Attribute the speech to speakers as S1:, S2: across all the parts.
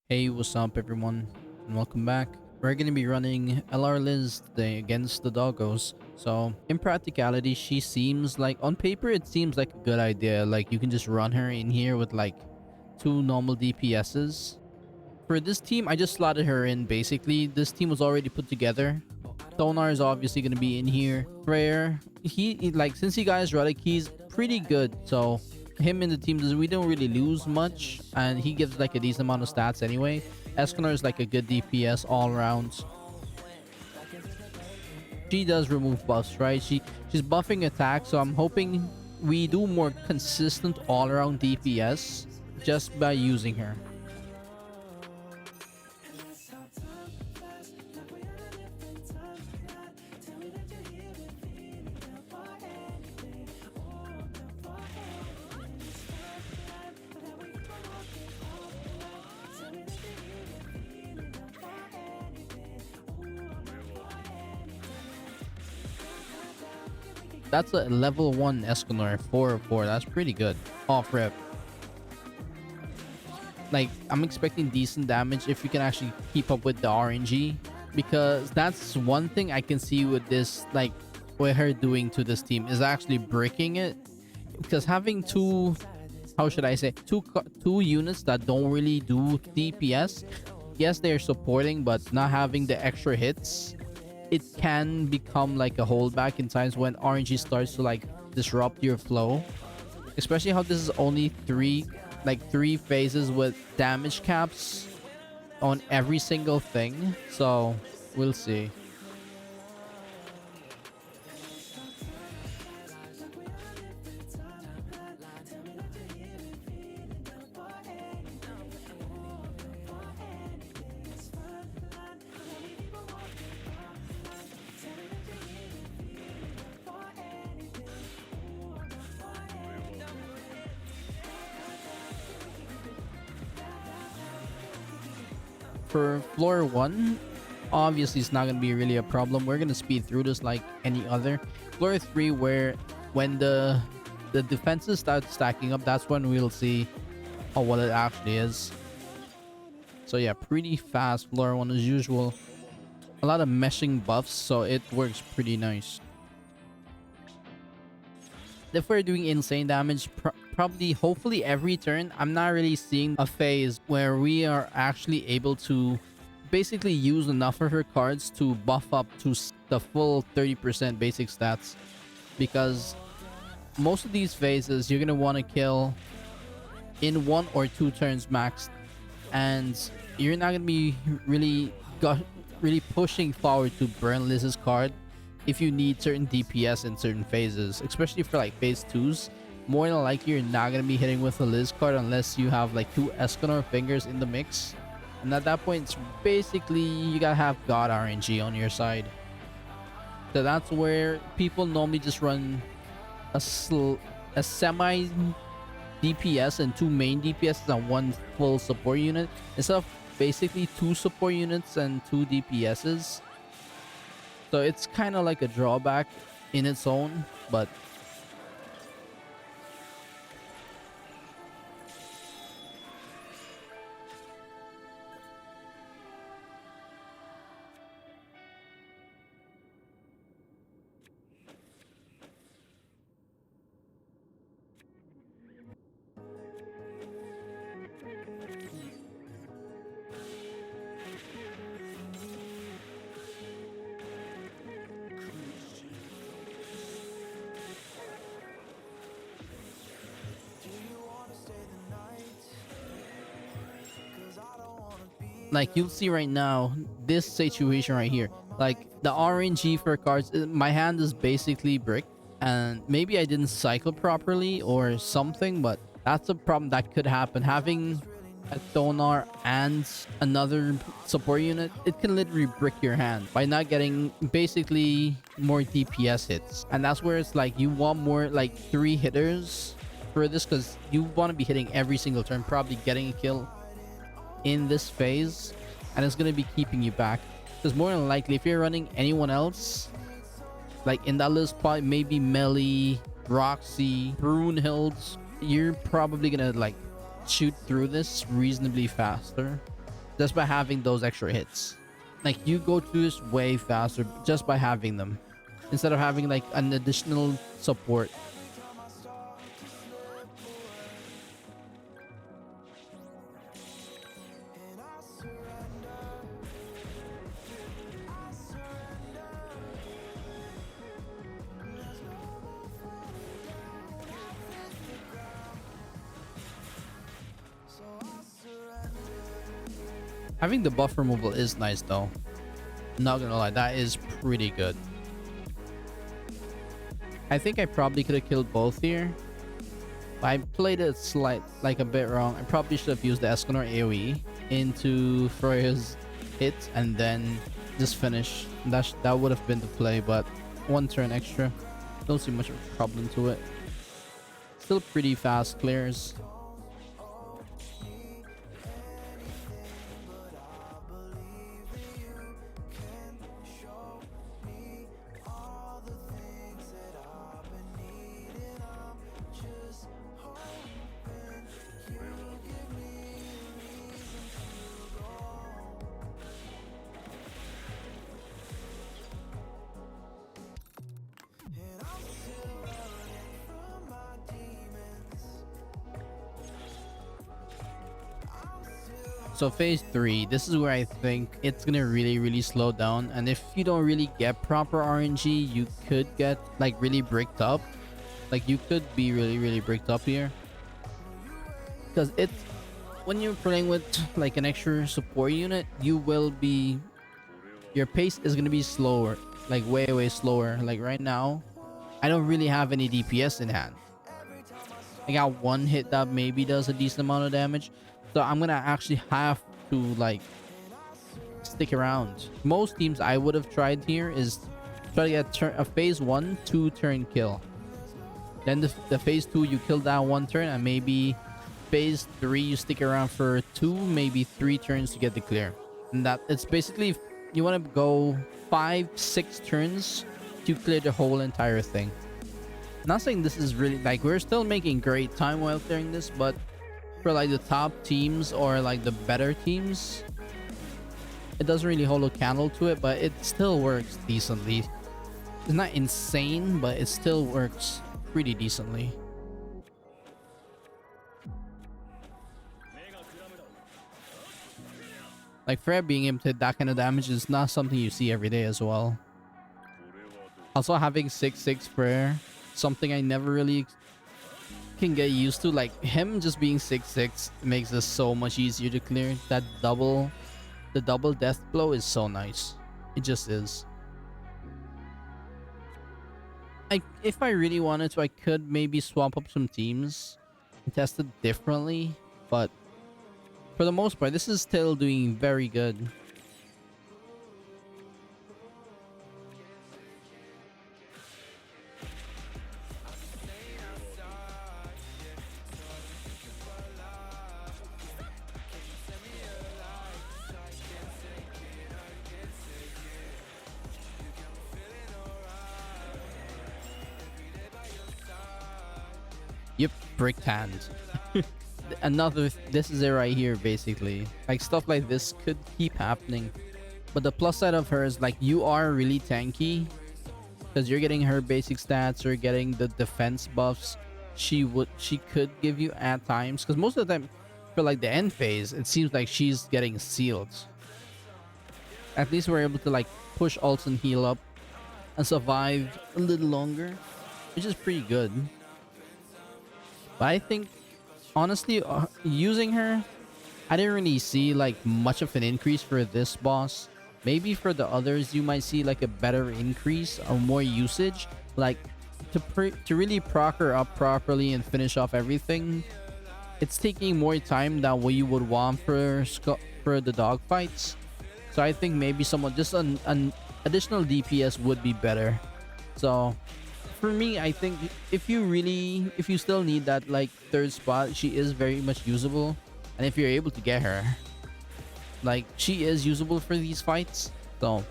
S1: Hey, what's up everyone, and welcome back. We're gonna be running LR Liz today against the Doggos. So, in practicality, she seems like, on paper, it seems like a good idea. Like, you can just run her in here with like two normal DPSs. For this team, I just slotted her in basically. This team was already put together. Sonar is obviously gonna be in here. Prayer, like, since he got his relic, he's pretty good. So him in the team, we don't really lose much, and he gives like a decent amount of stats anyway. Escanor is like a good DPS all around. She does remove buffs, right? She's buffing attack, so I'm hoping we do more consistent all around DPS just by using her. That's a level 1 Escanor 4/4. That's pretty good. Off rip. Like, I'm expecting decent damage if we can actually keep up with the RNG, because that's one thing I can see with this, like what her doing to this team is actually breaking it. Because having two, how should I say, two units that don't really do DPS, yes, they're supporting, but not having the extra hits, it can become like a holdback in times when RNG starts to like disrupt your flow. Especially how this is only three phases with damage caps on every single thing. So we'll see. For floor 1, obviously it's not going to be really a problem. We're going to speed through this like any other. Floor 3, where when the defenses start stacking up, that's when we'll see what it actually is. So yeah, pretty fast floor 1 as usual. A lot of meshing buffs, so it works pretty nice. If we're doing insane damage, probably, hopefully every turn, I'm not really seeing a phase where we are actually able to basically use enough of her cards to buff up to the full 30% basic stats. Because most of these phases, you're going to want to kill in 1 or 2 turns max. And you're not going to be really pushing forward to burn Liz's card if you need certain DPS in certain phases, especially for like phase 2s. More than likely you're not going to be hitting with a Liz card unless you have like 2 Escanor fingers in the mix, and at that point it's basically you gotta have God RNG on your side. So that's where people normally just run a semi DPS and 2 main DPS and 1 full support unit instead of basically 2 support units and 2 DPSs. So it's kind of like a drawback in its own, but like you'll see right now, this situation right here, like the RNG for cards, my hand is basically bricked, and maybe I didn't cycle properly or something, but that's a problem that could happen. Having a Thonar and another support unit, it can literally brick your hand by not getting basically more DPS hits. And that's where it's like you want more like 3 hitters for this, because you want to be hitting every single turn, probably getting a kill in this phase, and it's going to be keeping you back. Because more than likely, if you're running anyone else like in that little spot, maybe Melly, Roxy, Brunhilds, you're probably gonna like shoot through this reasonably faster. just by having those extra hits. Like you go through this way faster just by having them, instead of having like an additional support. Having the buff removal is nice though. Not gonna lie, that is pretty good. I think I probably could have killed both here. But I played it like a bit wrong. I probably should have used the Escanor AoE into Freya's hit and then just finish. That would have been the play, but one turn extra. Don't see much of a problem to it. Still pretty fast clears. So phase 3, this is where I think it's gonna really slow down, and if you don't really get proper RNG, you could get like really bricked up. Like you could be really bricked up here, because it's when you're playing with like an extra support unit, your pace is gonna be slower, like way slower. Like right now, I don't really have any DPS in hand. I got one hit that maybe does a decent amount of damage. So I'm gonna actually have to like stick around. Most teams I would have tried here is try to get a phase 1 2-turn kill. Then the phase 2 you kill that one turn, and maybe phase 3 you stick around for 2 maybe 3 turns to get the clear. And that it's basically you want to go 5-6 turns to clear the whole entire thing. Not saying this is really like we're still making great time while clearing this, but for like the top teams or like the better teams, it doesn't really hold a candle to it, but it still works decently. It's not insane, but it still works pretty decently. Like Freya being able to hit that kind of damage is not something you see every day as well. Also having 6/6 Freya, something I never really can get used to. Like him just being 6/6 makes this so much easier to clear. The double death blow is so nice. It just is. If I really wanted to, I could maybe swap up some teams and test it differently, but for the most part, this is still doing very good. Yep, bricked hand. This is it right here, basically. Like stuff like this could keep happening, but the plus side of her is like you are really tanky because you're getting her basic stats or getting the defense buffs she could give you at times, because most of the time for like the end phase it seems like she's getting sealed. At least we're able to like push ults and heal up and survive a little longer, which is pretty good. But I think honestly, using her, I didn't really see like much of an increase for this boss. Maybe for the others you might see like a better increase or more usage, like to really proc her up properly and finish off everything. It's taking more time than what you would want for the dog fights. So I think maybe just an additional DPS would be better. So for me, I think if you still need that like third spot, she is very much usable. And if you're able to get her, like she is usable for these fights. So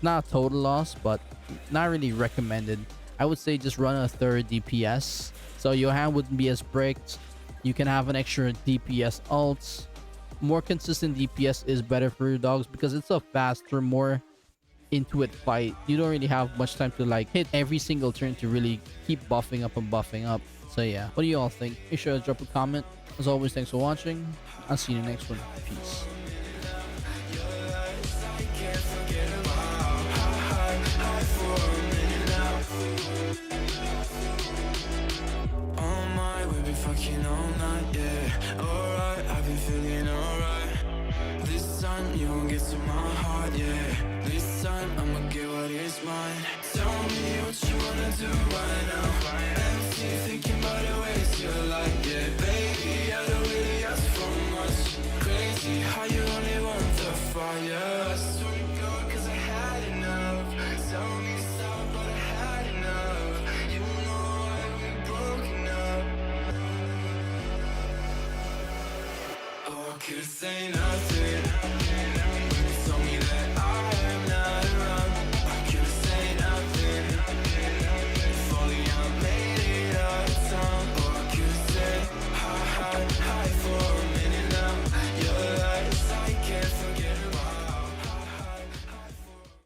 S1: not a total loss, but not really recommended. I would say just run a third DPS, so your hand wouldn't be as bricked. You can have an extra DPS ult, more consistent DPS is better for your dogs because it's a faster, more into it fight. You don't really have much time to like hit every single turn to really keep buffing up and buffing up. So yeah, what do you all think? Make sure to drop a comment. As always, thanks for watching. I'll see you in the next one. Peace.
S2: Fucking all night, yeah. Alright, I've been feeling alright. This time you won't get to my heart, yeah. This time I'ma get what is mine. Tell me what you wanna do right now. Empty, thinking about the ways you like, yeah. Baby, I don't really ask for much. Crazy how you only want the fire.